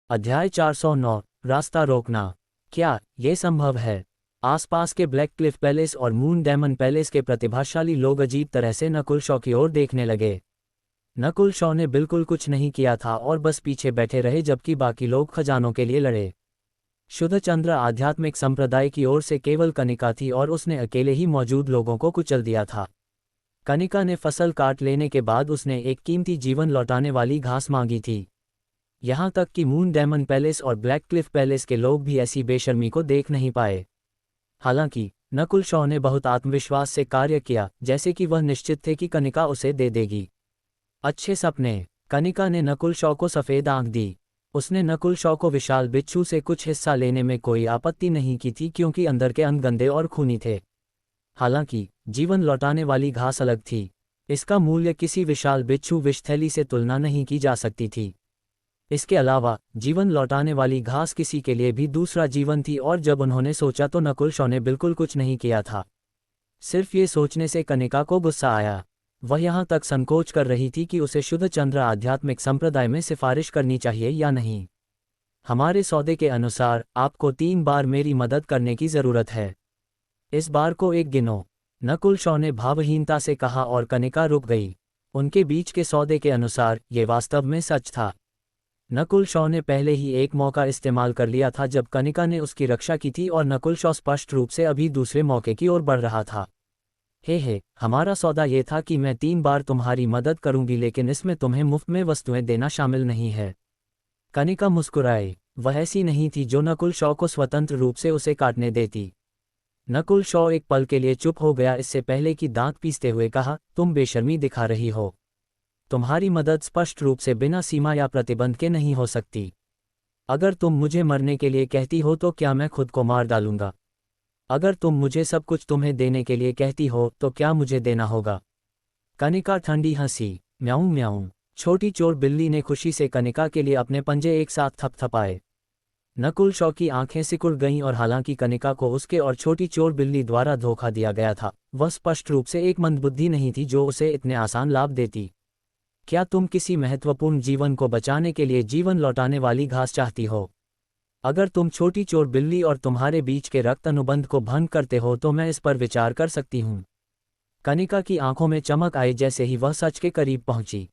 अध्याय 409 रास्ता रोकना। क्या ये संभव है? आसपास के ब्लैक क्लिफ पैलेस और मून डायमंड पैलेस के प्रतिभाशाली लोग अजीब तरह से नकुल शॉ की ओर देखने लगे। नकुल शॉ ने बिल्कुल कुछ नहीं किया था और बस पीछे बैठे रहे जबकि बाकी लोग खजानों के लिए लड़े। शुद्ध चंद्र आध्यात्मिक संप्रदाय की ओर से केवल कनिका थी और उसने अकेले ही मौजूद लोगों को कुचल दिया था। कनिका ने फसल काट लेने के बाद उसने एक कीमती जीवन लौटाने वाली घास मांगी थी। यहाँ तक कि मून डायमंड पैलेस और ब्लैक क्लिफ पैलेस के लोग भी ऐसी बेशर्मी को देख नहीं पाए। हालांकि नकुल शॉ ने बहुत आत्मविश्वास से कार्य किया, जैसे कि वह निश्चित थे कि कनिका उसे दे देगी। अच्छे सपने। कनिका ने नकुल शॉ को सफ़ेद आंख दी। उसने नकुल शॉ को विशाल बिच्छू से कुछ हिस्सा लेने में कोई आपत्ति नहीं की थी क्योंकि अंदर के अंग गंदे और खूनी थे। हालांकि जीवन लौटाने वाली घास अलग थी। इसका मूल्य किसी विशाल बिच्छू विषथैली से तुलना नहीं की जा सकती थी। इसके अलावा जीवन लौटाने वाली घास किसी के लिए भी दूसरा जीवन थी और जब उन्होंने सोचा तो नकुल शॉ ने बिल्कुल कुछ नहीं किया था। सिर्फ ये सोचने से कनिका को गुस्सा आया। वह यहाँ तक संकोच कर रही थी कि उसे शुद्ध चंद्र आध्यात्मिक संप्रदाय में सिफारिश करनी चाहिए या नहीं। हमारे सौदे के अनुसार आपको 3 बार मेरी मदद करने की ज़रूरत है। इस बार को एक गिनो। नकुल शॉ ने भावहीनता से कहा और कनिका रुक गई। उनके बीच के सौदे के अनुसार ये वास्तव में सच था। नकुल शॉ ने पहले ही एक मौका इस्तेमाल कर लिया था जब कनिका ने उसकी रक्षा की थी और नकुल शॉ स्पष्ट रूप से अभी दूसरे मौके की ओर बढ़ रहा था। हे हमारा सौदा ये था कि मैं 3 बार तुम्हारी मदद करूंगी लेकिन इसमें तुम्हें मुफ्त में वस्तुएं देना शामिल नहीं है। कनिका मुस्कुराई। वह ऐसी नहीं थी जो नकुल शॉ को स्वतंत्र रूप से उसे काटने देती। नकुल शॉ एक पल के लिए चुप हो गया, इससे पहले कि दांत पीसते हुए कहा, तुम बेशर्मी दिखा रही हो। तुम्हारी मदद स्पष्ट रूप से बिना सीमा या प्रतिबंध के नहीं हो सकती। अगर तुम मुझे मरने के लिए कहती हो तो क्या मैं खुद को मार डालूंगा? अगर तुम मुझे सब कुछ तुम्हें देने के लिए कहती हो तो क्या मुझे देना होगा? कनिका ठंडी हंसी। म्याऊं म्याऊं। छोटी चोर बिल्ली ने खुशी से कनिका के लिए अपने पंजे एक साथ थपथपाए। नकुल शॉ की आंखें सिकुड़ गईं और हालांकि कनिका को उसके और छोटी चोर बिल्ली द्वारा धोखा दिया गया था, वह स्पष्ट रूप से एक मंदबुद्धि नहीं थी जो उसे इतने आसान लाभ देती। क्या तुम किसी महत्वपूर्ण जीवन को बचाने के लिए जीवन लौटाने वाली घास चाहती हो? अगर तुम छोटी चोर बिल्ली और तुम्हारे बीच के रक्त अनुबंध को भंग करते हो तो मैं इस पर विचार कर सकती हूँ। कनिका की आंखों में चमक आई जैसे ही वह सच के करीब पहुंची।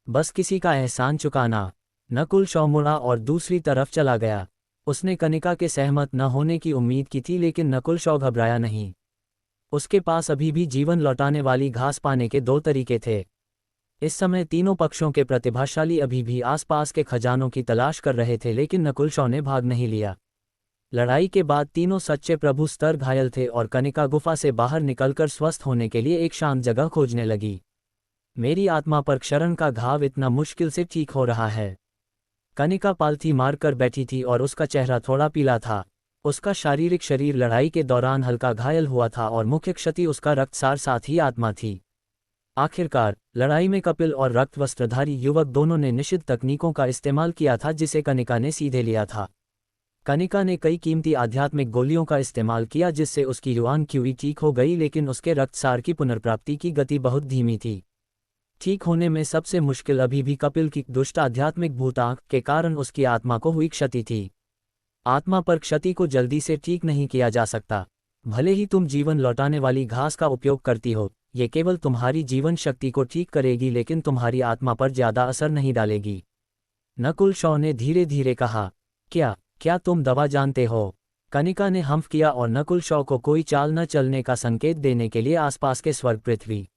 बस किसी का एहसान चुकाना। नकुल शॉ मुड़ा और दूसरी तरफ चला गया। उसने कनिका के सहमत न होने की उम्मीद की थी लेकिन नकुल शॉ घबराया नहीं। उसके पास अभी भी जीवन लौटाने वाली घास पाने के 2 तरीके थे। इस समय तीनों पक्षों के प्रतिभाशाली अभी भी आसपास के खजानों की तलाश कर रहे थे लेकिन नकुल शॉ ने भाग नहीं लिया। लड़ाई के बाद तीनों सच्चे प्रभु स्तर घायल थे और कनिका गुफा से बाहर निकलकर स्वस्थ होने के लिए एक शांत जगह खोजने लगी। मेरी आत्मा पर क्षरण का घाव इतना मुश्किल से ठीक हो रहा है। कनिका पालथी मारकर बैठी थी और उसका चेहरा थोड़ा पीला था। उसका शारीरिक शरीर लड़ाई के दौरान हल्का घायल हुआ था और मुख्य क्षति उसका रक्तसार साथ ही आत्मा थी। आखिरकार लड़ाई में कपिल और रक्त वस्त्रधारी युवक दोनों ने निषिद्ध तकनीकों का इस्तेमाल किया था जिसे कनिका ने सीधे लिया था। कनिका ने कई कीमती आध्यात्मिक गोलियों का इस्तेमाल किया जिससे उसकी युआन क्यूई ठीक हो गई लेकिन उसके रक्तसार की पुनर्प्राप्ति की गति बहुत धीमी थी। ठीक होने में सबसे मुश्किल अभी भी कपिल की दुष्ट आध्यात्मिक भूतांक के कारण उसकी आत्मा को हुई क्षति थी। आत्मा पर क्षति को जल्दी से ठीक नहीं किया जा सकता। भले ही तुम जीवन लौटाने वाली घास का उपयोग करती हो, ये केवल तुम्हारी जीवन शक्ति को ठीक करेगी लेकिन तुम्हारी आत्मा पर ज्यादा असर नहीं डालेगी। नकुल शॉ ने धीरे धीरे कहा, क्या तुम दवा जानते हो? कनिका ने हम्फ किया और नकुल शॉ को कोई चाल न चलने का संकेत देने के लिए आसपास के स्वर्ग पृथ्वी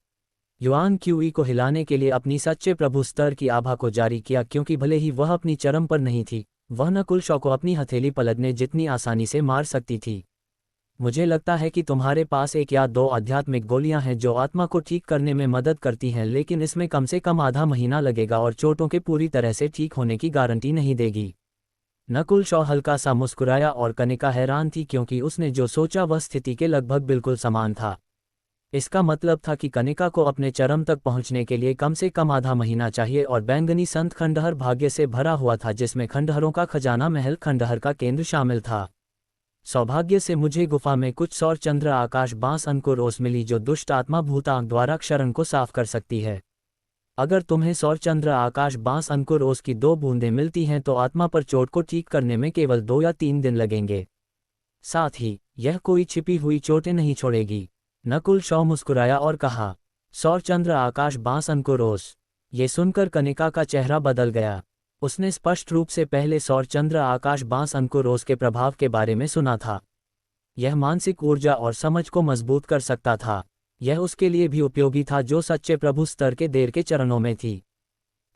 युआन क्यूई को हिलाने के लिए अपनी सच्चे प्रभु स्तर की आभा को जारी किया क्योंकि भले ही वह अपनी चरम पर नहीं थी, वह नकुल शॉ को अपनी हथेली पलटने जितनी आसानी से मार सकती थी। मुझे लगता है कि तुम्हारे पास 1 या 2 आध्यात्मिक गोलियां हैं जो आत्मा को ठीक करने में मदद करती हैं लेकिन इसमें कम से कम आधा महीना लगेगा और चोटों के पूरी तरह से ठीक होने की गारंटी नहीं देगी। नकुल शॉ हल्का सा मुस्कुराया और कनिका हैरान थी क्योंकि उसने जो सोचा वह स्थिति के लगभग बिल्कुल समान था। इसका मतलब था कि कनिका को अपने चरम तक पहुंचने के लिए कम से कम आधा महीना चाहिए और बैंगनी संत खंडहर भाग्य से भरा हुआ था जिसमें खंडहरों का खजाना महल खंडहर का केंद्र शामिल था। सौभाग्य से मुझे गुफा में कुछ सौर चंद्र आकाश बांस अंकुर ओस मिली जो दुष्ट आत्मा भूतांक द्वारा क्षरण को साफ कर सकती है। अगर तुम्हें सौर चंद्र आकाश बांस अंकुर ओस की 2 बूंदें मिलती हैं तो आत्मा पर चोट को ठीक करने में केवल 2 या 3 दिन लगेंगे। साथ ही यह कोई छिपी हुई चोटें नहीं छोड़ेगी। नकुल शॉ मुस्कुराया और कहा, सौर चंद्र आकाश बांस अंकुर ओस। ये सुनकर कनिका का चेहरा बदल गया। उसने स्पष्ट रूप से पहले सौर चंद्र आकाश बांस अंकुर ओस के प्रभाव के बारे में सुना था। यह मानसिक ऊर्जा और समझ को मजबूत कर सकता था। यह उसके लिए भी उपयोगी था जो सच्चे प्रभु स्तर के देर के चरणों में थी।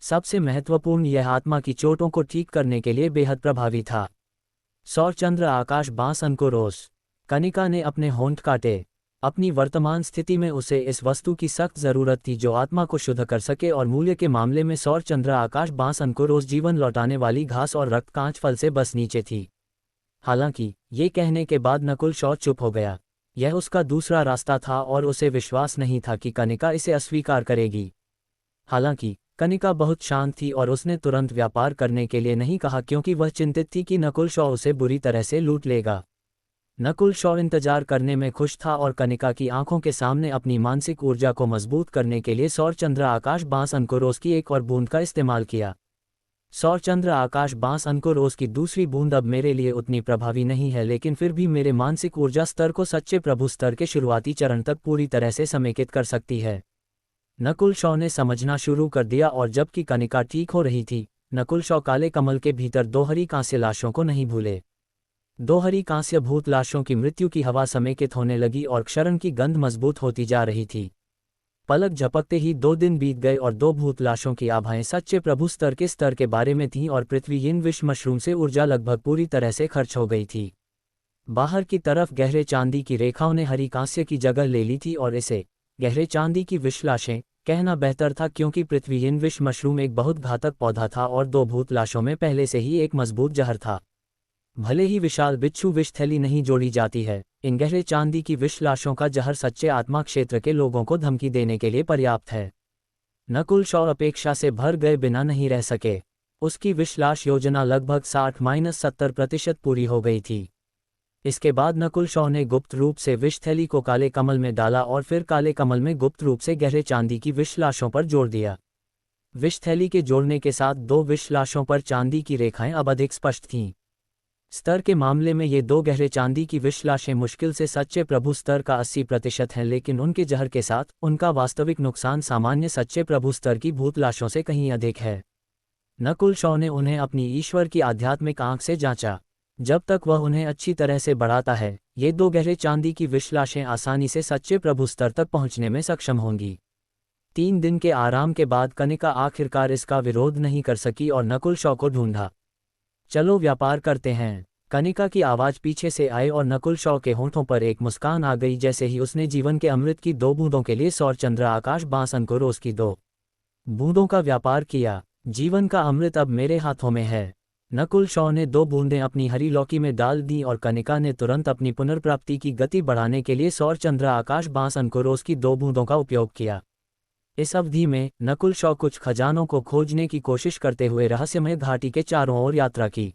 सबसे महत्वपूर्ण, यह आत्मा की चोटों को ठीक करने के लिए बेहद प्रभावी था। सौर चंद्र आकाश बांस अंकुर ओस। कनिका ने अपने होंठ काटे। अपनी वर्तमान स्थिति में उसे इस वस्तु की सख्त जरूरत थी जो आत्मा को शुद्ध कर सके, और मूल्य के मामले में सौर चंद्र आकाश बांस अंकुर ओस जीवन लौटाने वाली घास और रक्त कांच फल से बस नीचे थी। हालांकि ये कहने के बाद नकुल शॉ चुप हो गया। यह उसका दूसरा रास्ता था और उसे विश्वास नहीं था कि कनिका इसे अस्वीकार करेगी। हालांकि कनिका बहुत शांत थी और उसने तुरंत व्यापार करने के लिए नहीं कहा क्योंकि वह चिंतित थी कि नकुल शॉ उसे बुरी तरह से लूट लेगा। नकुल शॉ इंतजार करने में खुश था और कनिका की आंखों के सामने अपनी मानसिक ऊर्जा को मजबूत करने के लिए सौर चंद्र आकाश बांस अंकुर ओस की एक और बूंद का इस्तेमाल किया। सौर चंद्र आकाश बांस अंकुर ओस की दूसरी बूंद अब मेरे लिए उतनी प्रभावी नहीं है, लेकिन फिर भी मेरे मानसिक ऊर्जा स्तर को सच्चे प्रभु स्तर के शुरुआती चरण तक पूरी तरह से समेकित कर सकती है। नकुल शॉ ने समझना शुरू कर दिया, और जबकि कनिका ठीक हो रही थी, नकुल शॉ काले कमल के भीतर 2 हरी कांस्य लाशों को नहीं भूले। 2 हरी कांस्य भूत लाशों की मृत्यु की हवा समेकित होने लगी और क्षरण की गंध मजबूत होती जा रही थी। पलक झपकते ही 2 दिन बीत गए और 2 भूत लाशों की आभाएं सच्चे प्रभु स्तर के बारे में थीं, और पृथ्वी इन विष मशरूम से ऊर्जा लगभग पूरी तरह से खर्च हो गई थी। बाहर की तरफ गहरे चांदी की रेखाओं ने हरी कांस्य की जगह ले ली थी, और इसे गहरे चांदी की विष लाशें कहना बेहतर था क्योंकि पृथ्वी इन विष मशरूम एक बहुत घातक पौधा था और 2 भूत लाशों में पहले से ही एक मजबूत जहर था। भले ही विशाल बिच्छू विष थैली नहीं जोड़ी जाती है, इन गहरे चांदी की विष लाशों का जहर सच्चे आत्मा क्षेत्र के लोगों को धमकी देने के लिए पर्याप्त है। नकुल शॉ अपेक्षा से भर गए बिना नहीं रह सके। उसकी विष लाश योजना लगभग 60-70% पूरी हो गई थी। इसके बाद नकुल शॉ ने गुप्त रूप से विष थैली को काले कमल में डाला और फिर काले कमल में गुप्त रूप से गहरे चांदी की विष लाशों पर जोड़ दिया। विष थैली के जोड़ने के साथ 2 विष लाशों पर चांदी की रेखाएं अब अधिक स्पष्ट थीं। स्तर के मामले में ये 2 गहरे चांदी की विष लाशें मुश्किल से सच्चे प्रभु स्तर का 80% हैं, लेकिन उनके जहर के साथ उनका वास्तविक नुकसान सामान्य सच्चे प्रभु स्तर की भूत लाशों से कहीं अधिक है। नकुल शॉ ने उन्हें अपनी ईश्वर की आध्यात्मिक आंख से जांचा। जब तक वह उन्हें अच्छी तरह से बढ़ाता है, ये 2 गहरे चांदी की विष लाशें आसानी से सच्चे प्रभु स्तर तक पहुंचने में सक्षम होंगी। 3 दिन के आराम के बाद कनिका आखिरकार इसका विरोध नहीं कर सकी और नकुल शॉ को ढूंढा। चलो व्यापार करते हैं। कनिका की आवाज़ पीछे से आई और नकुल शॉ के होंठों पर एक मुस्कान आ गई जैसे ही उसने जीवन के अमृत की 2 बूंदों के लिए सौर चंद्र आकाश बांस अंकुर ओस की 2 बूंदों का व्यापार किया। जीवन का अमृत अब मेरे हाथों में है। नकुल शॉ ने 2 बूंदें अपनी हरी लौकी में डाल दी और कनिका ने तुरंत अपनी पुनर्प्राप्ति की गति बढ़ाने के लिए सौर चंद्र आकाश बांस अंकुर ओस की 2 बूंदों का उपयोग किया। इस अवधि में नकुल शॉ कुछ खजानों को खोजने की कोशिश करते हुए रहस्यमय घाटी के चारों ओर यात्रा की।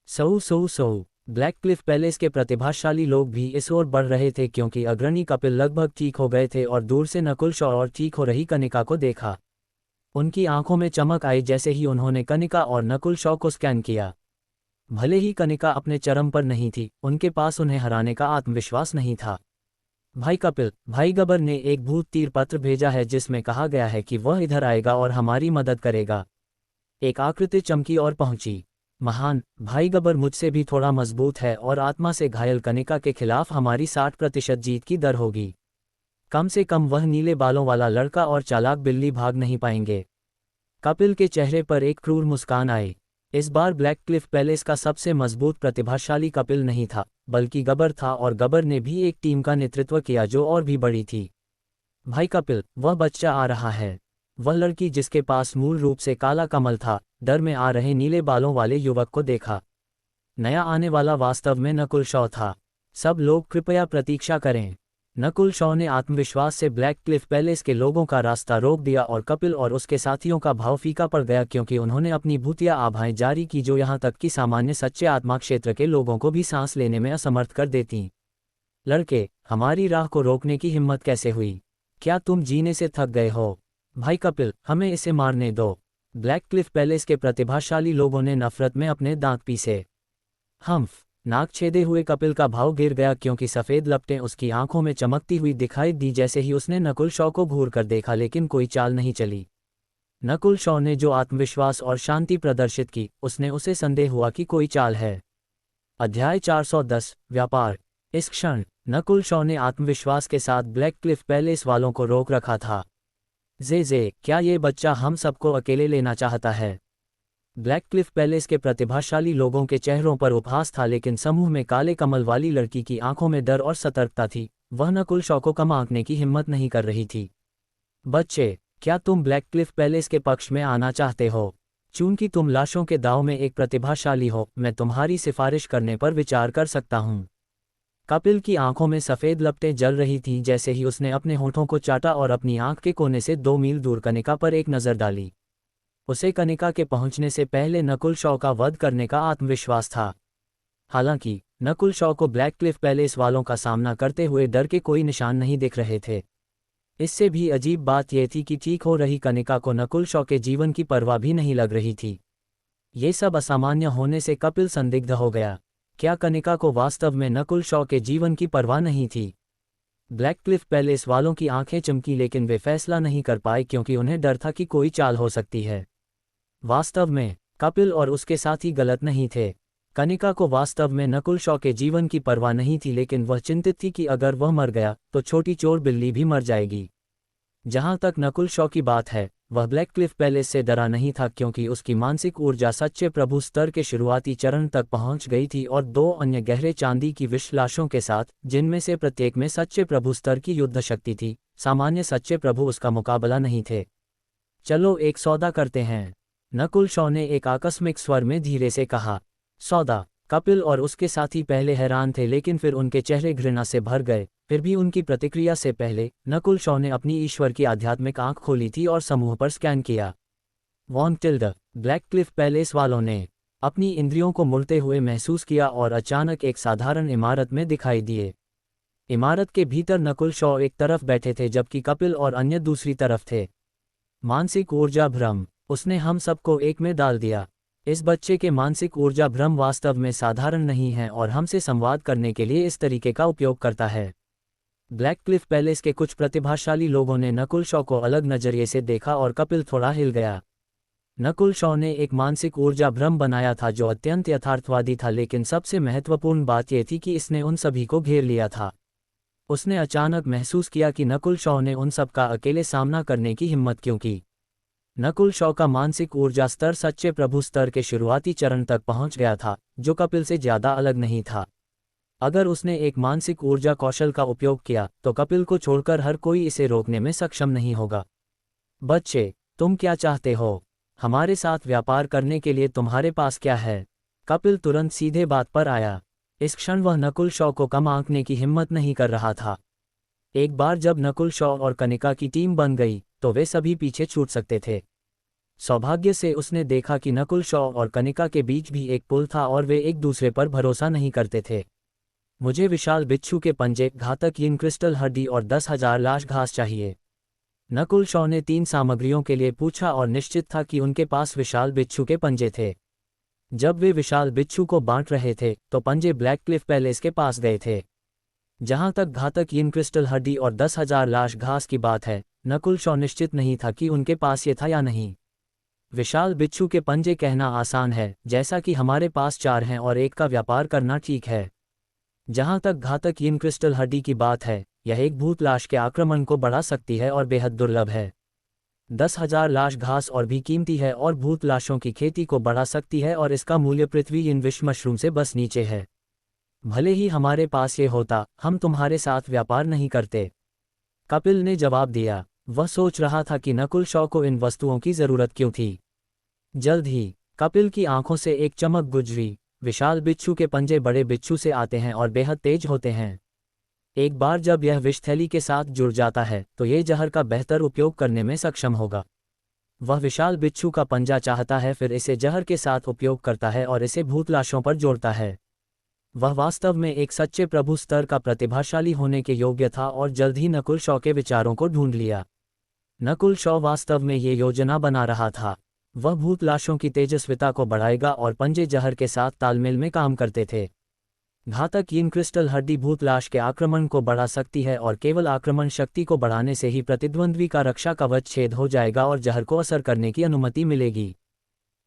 सऊ ब्लैक क्लिफ पैलेस के प्रतिभाशाली लोग भी इस ओर बढ़ रहे थे क्योंकि अग्रणी कपिल लगभग ठीक हो गए थे और दूर से नकुल शॉ और ठीक हो रही कनिका को देखा। उनकी आंखों में चमक आई जैसे ही उन्होंने कनिका और नकुल शॉ को स्कैन किया। भले ही कनिका अपने चरम पर नहीं थी, उनके पास उन्हें हराने का आत्मविश्वास नहीं था। भाई कपिल, भाई गबर ने एक भूत तीर पत्र भेजा है जिसमें कहा गया है कि वह इधर आएगा और हमारी मदद करेगा। एक आकृति चमकी और पहुंची। महान, भाई गबर मुझसे भी थोड़ा मजबूत है और आत्मा से घायल कनिका के खिलाफ हमारी 60% जीत की दर होगी। कम से कम वह नीले बालों वाला लड़का और चालाक बिल्ली भाग नहीं पाएंगे। कपिल के चेहरे पर एक क्रूर मुस्कान आई। इस बार ब्लैक क्लिफ पैलेस का सबसे मजबूत प्रतिभाशाली कपिल नहीं था, बल्कि गबर था, और गबर ने भी एक टीम का नेतृत्व किया जो और भी बड़ी थी। भाई कपिल, वह बच्चा आ रहा है। वह लड़की जिसके पास मूल रूप से काला कमल था, डर में आ रहे नीले बालों वाले युवक को देखा। नया आने वाला वास्तव में नकुल शॉ था। सब लोग कृपया प्रतीक्षा करें। नकुल शॉ ने आत्मविश्वास से ब्लैक क्लिफ पैलेस के लोगों का रास्ता रोक दिया और कपिल और उसके साथियों का भाव फीका पड़ गया क्योंकि उन्होंने अपनी भूतिया आभाएं जारी की जो यहां तक कि सामान्य सच्चे आत्मा क्षेत्र के लोगों को भी सांस लेने में असमर्थ कर देती। लड़के, हमारी राह को रोकने की हिम्मत कैसे हुई? क्या तुम जीने से थक गए हो? भाई कपिल, हमें इसे मारने दो। ब्लैक क्लिफ पैलेस के प्रतिभाशाली लोगों ने नफरत में अपने दांत पीसे। हम्फ। नाक छेदे हुए कपिल का भाव गिर गया क्योंकि सफ़ेद लपटें उसकी आंखों में चमकती हुई दिखाई दी जैसे ही उसने नकुल शॉ को घूर कर देखा, लेकिन कोई चाल नहीं चली। नकुल शॉ ने जो आत्मविश्वास और शांति प्रदर्शित की, उसने उसे संदेह हुआ कि कोई चाल है। अध्याय 410 व्यापार। इस क्षण नकुल शॉ ने आत्मविश्वास के साथ ब्लैक क्लिफ पैलेस वालों को रोक रखा था। जे, क्या ये बच्चा हम सबको अकेले लेना चाहता है? ब्लैक क्लिफ पैलेस के प्रतिभाशाली लोगों के चेहरों पर उपहास था, लेकिन समूह में काले कमल वाली लड़की की आंखों में डर और सतर्कता थी। वह नकुल शॉ को कम आंकने की हिम्मत नहीं कर रही थी। बच्चे, क्या तुम ब्लैक क्लिफ पैलेस के पक्ष में आना चाहते हो? चूंकि तुम लाशों के दांव में एक प्रतिभाशाली हो, मैं तुम्हारी सिफारिश करने पर विचार कर सकता हूँ। कपिल की आंखों में सफ़ेद लपटें जल रही थीं जैसे ही उसने अपने होठों को चाटा और अपनी आंख के कोने से 2 मील दूर कनिका पर एक नज़र डाली। उसे कनिका के पहुंचने से पहले नकुल शॉ का वध करने का आत्मविश्वास था। हालांकि नकुल शॉ को ब्लैक क्लिफ पैलेस वालों का सामना करते हुए डर के कोई निशान नहीं दिख रहे थे। इससे भी अजीब बात यह थी कि ठीक हो रही कनिका को नकुल शॉ के जीवन की परवाह भी नहीं लग रही थी। ये सब असामान्य होने से कपिल संदिग्ध हो गया। क्या कनिका को वास्तव में नकुल शॉ के जीवन की परवाह नहीं थी? ब्लैक क्लिफ पैलेस वालों की आंखें चमकी, लेकिन वे फैसला नहीं कर पाए क्योंकि उन्हें डर था कि कोई चाल हो सकती है। वास्तव में कपिल और उसके साथी गलत नहीं थे। कनिका को वास्तव में नकुल शॉ के जीवन की परवाह नहीं थी, लेकिन वह चिंतित थी कि अगर वह मर गया तो छोटी चोर बिल्ली भी मर जाएगी। जहां तक नकुल शॉ की बात है, वह ब्लैक क्लिफ पैलेस से डरा नहीं था क्योंकि उसकी मानसिक ऊर्जा सच्चे प्रभु स्तर के शुरुआती चरण तक पहुंच गई थी और 2 अन्य गहरे चांदी की विष लाशों के साथ, जिनमें से प्रत्येक में सच्चे प्रभु स्तर की युद्ध शक्ति थी, सामान्य सच्चे प्रभु उसका मुकाबला नहीं थे। चलो एक सौदा करते हैं, नकुल शॉ ने एक आकस्मिक स्वर में धीरे से कहा। सौदा? कपिल और उसके साथी पहले हैरान थे, लेकिन फिर उनके चेहरे घृणा से भर गए। फिर भी उनकी प्रतिक्रिया से पहले नकुल शॉ ने अपनी ईश्वर की आध्यात्मिक आंख खोली थी और समूह पर स्कैन किया। वॉन्टिल्ड। ब्लैक क्लिफ पैलेस वालों ने अपनी इंद्रियों को मुड़ते हुए महसूस किया और अचानक एक साधारण इमारत में दिखाई दिए। इमारत के भीतर नकुल शॉ एक तरफ बैठे थे जबकि कपिल और अन्य दूसरी तरफ थे। मानसिक ऊर्जा भ्रम। उसने हम सबको एक में डाल दिया। इस बच्चे के मानसिक ऊर्जा भ्रम वास्तव में साधारण नहीं है और हमसे संवाद करने के लिए इस तरीके का उपयोग करता है। ब्लैक क्लिफ पैलेस के कुछ प्रतिभाशाली लोगों ने नकुल शॉ को अलग नजरिए से देखा और कपिल थोड़ा हिल गया। नकुल शॉ ने एक मानसिक ऊर्जा भ्रम बनाया था जो अत्यंत यथार्थवादी था, लेकिन सबसे महत्वपूर्ण बात यह थी कि इसने उन सभी को घेर लिया था। उसने अचानक महसूस किया कि नकुल शॉ ने उन सब का अकेले सामना करने की हिम्मत क्यों की। नकुल शॉ का मानसिक ऊर्जा स्तर सच्चे प्रभु स्तर के शुरुआती चरण तक पहुंच गया था, जो कपिल से ज्यादा अलग नहीं था। अगर उसने एक मानसिक ऊर्जा कौशल का उपयोग किया तो कपिल को छोड़कर हर कोई इसे रोकने में सक्षम नहीं होगा। बच्चे, तुम क्या चाहते हो? हमारे साथ व्यापार करने के लिए तुम्हारे पास क्या है? कपिल तुरंत सीधे बात पर आया। इस क्षण वह नकुल शॉ को कम आंकने की हिम्मत नहीं कर रहा था। एक बार जब नकुल शॉ और कनिका की टीम बन गई तो वे सभी पीछे छूट सकते थे। सौभाग्य से उसने देखा कि नकुल शॉ और कनिका के बीच भी एक पुल था और वे एक दूसरे पर भरोसा नहीं करते थे। मुझे विशाल बिच्छू के पंजे, घातक यिन क्रिस्टल हड्डी और 10,000 लाश घास चाहिए। नकुल शॉ ने 3 सामग्रियों के लिए पूछा और निश्चित था कि उनके पास विशाल बिच्छू के पंजे थे। जब वे विशाल बिच्छू को बांट रहे थे तो पंजे ब्लैक क्लिफ पैलेस के पास गए थे। जहां तक घातक यिन क्रिस्टल हड्डी और 10,000 लाश घास की बात है, नकुल शॉ निश्चित नहीं था कि उनके पास ये था या नहीं। विशाल बिच्छू के पंजे कहना आसान है, जैसा कि हमारे पास 4 हैं और एक का व्यापार करना ठीक है। जहां तक घातक यिन क्रिस्टल हड्डी की बात है, यह एक भूत लाश के आक्रमण को बढ़ा सकती है और बेहद दुर्लभ है। 10,000 लाश घास और भी कीमती है और भूत लाशों की खेती को बढ़ा सकती है और इसका मूल्य पृथ्वी इन विष मशरूम से बस नीचे है। भले ही हमारे पास ये होता, हम तुम्हारे साथ व्यापार नहीं करते। कपिल ने जवाब दिया। वह सोच रहा था कि नकुल शॉ को इन वस्तुओं की जरूरत क्यों थी। जल्द ही कपिल की आंखों से एक चमक गुजरी। विशाल बिच्छू के पंजे बड़े बिच्छू से आते हैं और बेहद तेज होते हैं। एक बार जब यह विषथैली के साथ जुड़ जाता है तो ये जहर का बेहतर उपयोग करने में सक्षम होगा। वह विशाल बिच्छू का पंजा चाहता है, फिर इसे जहर के साथ उपयोग करता है और इसे भूत लाशों पर जोड़ता है। वह वास्तव में एक सच्चे प्रभु स्तर का प्रतिभाशाली होने के योग्य था और जल्द ही नकुल शॉ के विचारों को ढूंढ लिया। नकुल शॉ वास्तव में ये योजना बना रहा था। वह भूत लाशों की तेजस्विता को बढ़ाएगा और पंजे जहर के साथ तालमेल में काम करते थे। घातक यीन क्रिस्टल हड्डी भूत लाश के आक्रमण को बढ़ा सकती है और केवल आक्रमण शक्ति को बढ़ाने से ही प्रतिद्वंद्वी का रक्षा कवच छेद हो जाएगा और जहर को असर करने की अनुमति मिलेगी।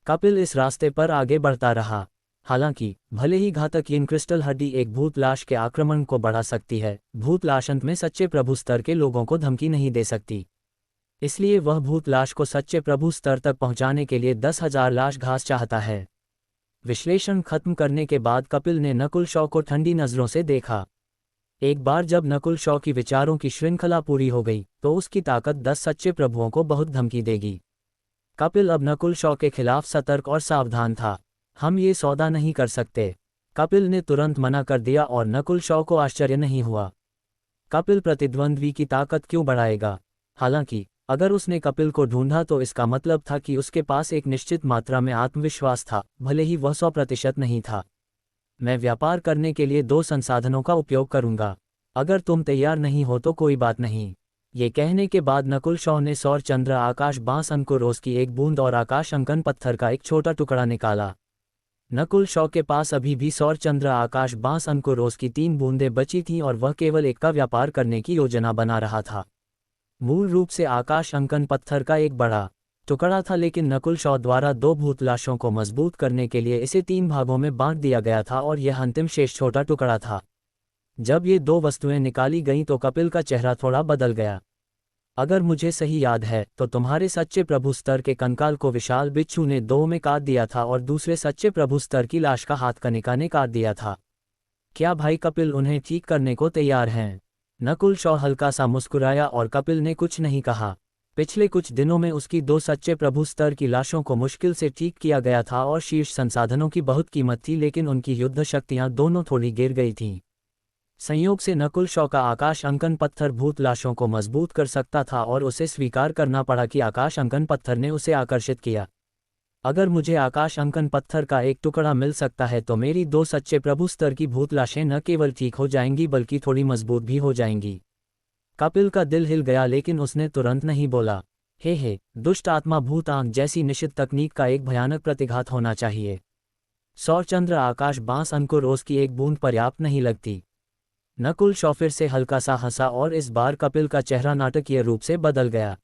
कपिल इस रास्ते पर आगे बढ़ता रहा। हालांकि भले ही घातक यीन क्रिस्टल हड्डी एक भूत लाश के आक्रमण को बढ़ा सकती है, भूत लाश अंत में सच्चे प्रभु स्तर के लोगों को धमकी नहीं दे सकती। इसलिए वह भूत लाश को सच्चे प्रभु स्तर तक पहुंचाने के लिए 10,000 लाश घास चाहता है। विश्लेषण खत्म करने के बाद कपिल ने नकुल शॉ को ठंडी नज़रों से देखा। एक बार जब नकुल शॉ की विचारों की श्रृंखला पूरी हो गई तो उसकी ताकत 10 सच्चे प्रभुओं को बहुत धमकी देगी। कपिल अब नकुल शॉ के खिलाफ सतर्क और सावधान था। हम ये सौदा नहीं कर सकते, कपिल ने तुरंत मना कर दिया और नकुल शॉ को आश्चर्य नहीं हुआ। कपिल प्रतिद्वंद्वी की ताकत क्यों बढ़ाएगा? हालांकि अगर उसने कपिल को ढूंढा तो इसका मतलब था कि उसके पास एक निश्चित मात्रा में आत्मविश्वास था, भले ही वह 100% नहीं था। मैं व्यापार करने के लिए 2 संसाधनों का उपयोग करूंगा। अगर तुम तैयार नहीं हो तो कोई बात नहीं। ये कहने के बाद नकुल शॉ ने सौर चंद्र आकाश बांस अंकुरोस की एक बूंद और आकाश अंकन पत्थर का एक छोटा टुकड़ा निकाला। नकुल शॉ के पास अभी भी सौर चंद्र आकाश बांस अंकुरोस की 3 बूंदें बची थीं और वह केवल एक का व्यापार करने की योजना बना रहा था। मूल रूप से आकाश अंकन पत्थर का एक बड़ा टुकड़ा था, लेकिन नकुल शॉ द्वारा 2 भूत लाशों को मजबूत करने के लिए इसे 3 भागों में बांट दिया गया था और यह अंतिम शेष छोटा टुकड़ा था। जब ये 2 वस्तुएं निकाली गईं तो कपिल का चेहरा थोड़ा बदल गया। अगर मुझे सही याद है तो तुम्हारे सच्चे प्रभु स्तर के कंकाल को विशाल बिच्छू ने 2 में काट दिया था और दूसरे सच्चे प्रभु स्तर की लाश का हाथ कनिका ने काट दिया था। क्या भाई कपिल उन्हें ठीक करने को तैयार हैं? नकुल शॉ हल्का सा मुस्कुराया और कपिल ने कुछ नहीं कहा। पिछले कुछ दिनों में उसकी 2 सच्चे प्रभु स्तर की लाशों को मुश्किल से ठीक किया गया था और शीर्ष संसाधनों की बहुत कीमत थी, लेकिन उनकी युद्ध शक्तियां दोनों थोड़ी गिर गई थीं। संयोग से नकुल शॉ का आकाश अंकन पत्थर भूत लाशों को मजबूत कर सकता था और उसे स्वीकार करना पड़ा कि आकाश अंकन पत्थर ने उसे आकर्षित किया। अगर मुझे आकाश अंकन पत्थर का एक टुकड़ा मिल सकता है तो मेरी 2 सच्चे प्रभु स्तर की भूत लाशें न केवल ठीक हो जाएंगी बल्कि थोड़ी मजबूत भी हो जाएंगी। कपिल का दिल हिल गया, लेकिन उसने तुरंत नहीं बोला। हे दुष्ट आत्मा भूत आंख जैसी निषिद्ध तकनीक का एक भयानक प्रतिघात होना चाहिए। सौरचंद्र आकाश बांस अंकुरोस की एक बूंद पर्याप्त नहीं लगती। नकुल शॉ फिर से हल्का सा हंसा और इस बार कपिल का चेहरा नाटकीय रूप से बदल गया।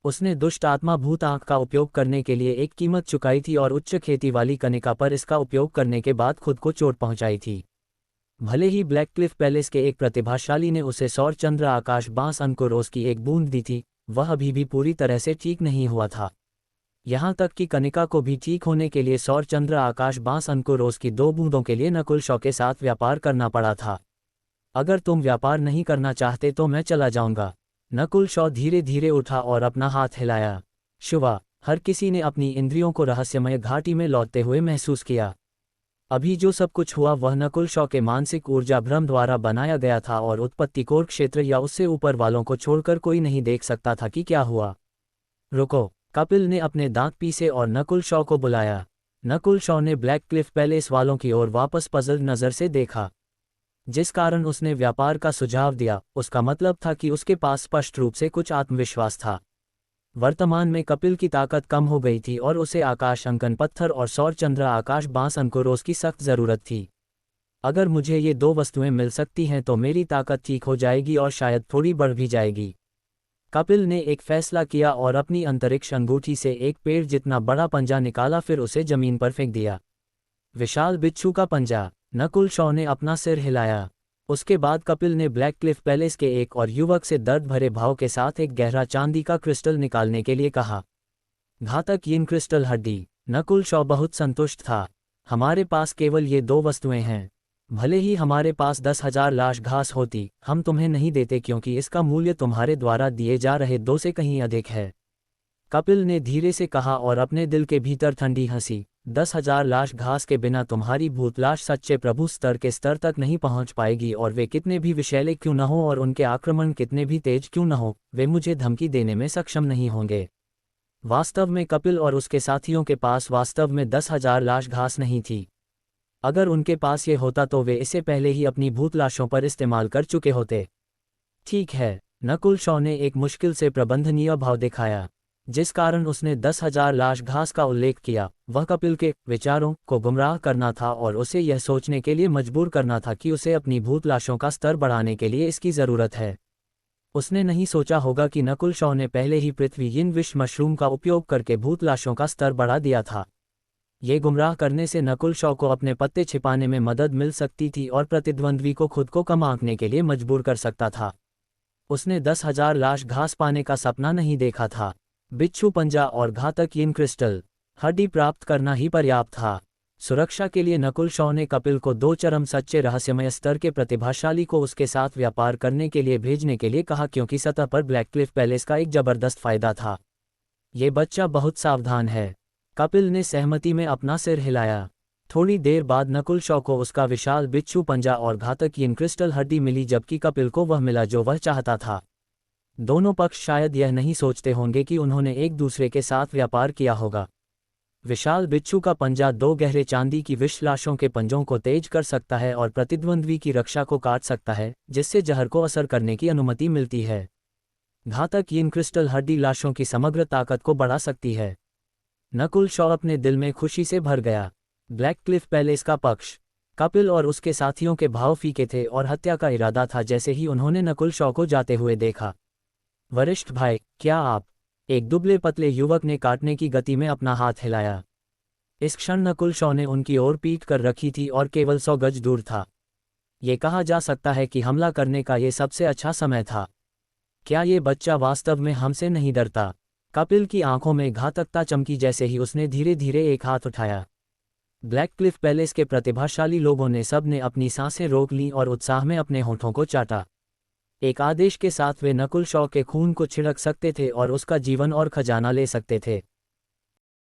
उसने दुष्ट आत्मा भूत आंख का उपयोग करने के लिए एक कीमत चुकाई थी और उच्च खेती वाली कनिका पर इसका उपयोग करने के बाद खुद को चोट पहुंचाई थी। भले ही ब्लैक क्लिफ पैलेस के एक प्रतिभाशाली ने उसे सौर चंद्र आकाश बांस अंकुरोस की एक बूंद दी थी, वह अभी भी पूरी तरह से ठीक नहीं हुआ था। यहाँ तक कि कनिका को भी ठीक होने के लिए सौर चंद्र आकाश बांस अंकुरोस की 2 बूंदों के लिए नकुल शॉ के साथ व्यापार करना पड़ा था। अगर तुम व्यापार नहीं करना चाहते तो मैं चला जाऊंगा। नकुल शॉ धीरे धीरे उठा और अपना हाथ हिलाया। शुवा, हर किसी ने अपनी इंद्रियों को रहस्यमय घाटी में लौटते हुए महसूस किया। अभी जो सब कुछ हुआ वह नकुल शॉ के मानसिक ऊर्जा भ्रम द्वारा बनाया गया था और उत्पत्ति कोर क्षेत्र या उससे ऊपर वालों को छोड़कर कोई नहीं देख सकता था कि क्या हुआ। रुको, कपिल ने अपने दांत पीसे और नकुल शॉ को बुलाया। नकुल शॉ ने ब्लैक क्लिफ पैलेस वालों की ओर वापस पजल नज़र से देखा। जिस कारण उसने व्यापार का सुझाव दिया उसका मतलब था कि उसके पास स्पष्ट रूप से कुछ आत्मविश्वास था। वर्तमान में कपिल की ताकत कम हो गई थी और उसे आकाश अंकन पत्थर और सौर चंद्र आकाश बांस अंकुरोस की सख्त ज़रूरत थी। अगर मुझे ये 2 वस्तुएं मिल सकती हैं तो मेरी ताकत ठीक हो जाएगी और शायद थोड़ी बढ़ भी जाएगी। कपिल ने एक फैसला किया और अपनी अंतरिक्ष अंगूठी से एक पेड़ जितना बड़ा पंजा निकाला, फिर उसे जमीन पर फेंक दिया। विशाल बिच्छू का पंजा। नकुल शॉ ने अपना सिर हिलाया। उसके बाद कपिल ने ब्लैक क्लिफ पैलेस के एक और युवक से दर्द भरे भाव के साथ एक गहरा चांदी का क्रिस्टल निकालने के लिए कहा। घातक यीन क्रिस्टल हड्डी। नकुल शॉ बहुत संतुष्ट था। हमारे पास केवल ये 2 वस्तुएं हैं। भले ही हमारे पास 10,000 लाश घास होती, हम तुम्हें नहीं देते क्योंकि इसका मूल्य तुम्हारे द्वारा दिए जा रहे 2 से कहीं अधिक है। कपिल ने धीरे से कहा और अपने दिल के भीतर ठंडी हंसी। 10,000 लाश घास के बिना तुम्हारी भूत लाश सच्चे प्रभु स्तर के स्तर तक नहीं पहुंच पाएगी, और वे कितने भी विषैले क्यों न हो और उनके आक्रमण कितने भी तेज क्यों न हो, वे मुझे धमकी देने में सक्षम नहीं होंगे। वास्तव में कपिल और उसके साथियों के पास वास्तव में 10,000 लाश घास नहीं थी। अगर उनके पास ये होता तो वे इसे पहले ही अपनी भूत लाशों पर इस्तेमाल कर चुके होते। ठीक है, नकुल शॉ ने एक मुश्किल से प्रबंधनीय भाव दिखाया, जिस कारण उसने 10,000 लाश घास का उल्लेख किया। वह कपिल के विचारों को गुमराह करना था और उसे यह सोचने के लिए मजबूर करना था कि उसे अपनी भूत लाशों का स्तर बढ़ाने के लिए इसकी ज़रूरत है। उसने नहीं सोचा होगा कि नकुल शॉ ने पहले ही पृथ्वी इन विष मशरूम का उपयोग करके भूत लाशों का स्तर बढ़ा दिया था। ये गुमराह करने से नकुल शॉ को अपने पत्ते छिपाने में मदद मिल सकती थी और प्रतिद्वंद्वी को खुद को कम आंकने के लिए मजबूर कर सकता था। उसने 10,000 लाश घास पाने का सपना नहीं देखा था। बिच्छू पंजा और घातक यीन क्रिस्टल हड्डी प्राप्त करना ही पर्याप्त था। सुरक्षा के लिए नकुल शॉ ने कपिल को 2 चरम सच्चे रहस्यमय स्तर के प्रतिभाशाली को उसके साथ व्यापार करने के लिए भेजने के लिए कहा, क्योंकि सतह पर ब्लैकक्लिफ पैलेस का एक जबरदस्त फायदा था। ये बच्चा बहुत सावधान है। कपिल ने सहमति में अपना सिर हिलाया। थोड़ी देर बाद नकुल शॉ को उसका विशाल बिच्छू पंजा और घातक यीन क्रिस्टल हड्डी मिली, जबकि कपिल को वह मिला जो वह चाहता था। दोनों पक्ष शायद यह नहीं सोचते होंगे कि उन्होंने एक दूसरे के साथ व्यापार किया होगा। विशाल बिच्छू का पंजा 2 गहरे चांदी की विष लाशों के पंजों को तेज कर सकता है और प्रतिद्वंद्वी की रक्षा को काट सकता है, जिससे जहर को असर करने की अनुमति मिलती है। घातक यीन क्रिस्टल हड्डी लाशों की समग्र ताकत को बढ़ा सकती है। नकुल शॉ अपने दिल में खुशी से भर गया। ब्लैकक्लिफ पैलेस का पक्ष। कपिल और उसके साथियों के भाव फीके थे और हत्या का इरादा था जैसे ही उन्होंने नकुल शॉ को जाते हुए देखा। वरिष्ठ भाई, क्या आप? एक दुबले पतले युवक ने काटने की गति में अपना हाथ हिलाया। इस क्षण नकुल शॉ ने उनकी ओर पीठ कर रखी थी और केवल 100 गज दूर था। ये कहा जा सकता है कि हमला करने का ये सबसे अच्छा समय था। क्या ये बच्चा वास्तव में हमसे नहीं डरता? कपिल की आंखों में घातकता चमकी जैसे ही उसने धीरे धीरे एक हाथ उठाया। ब्लैकक्लिफ पैलेस के प्रतिभाशाली लोगों ने सब ने अपनी सांसें रोक लीं और उत्साह में अपने होठों को चाटा। एक आदेश के साथ वे नकुल शॉ के खून को छिड़क सकते थे और उसका जीवन और खजाना ले सकते थे।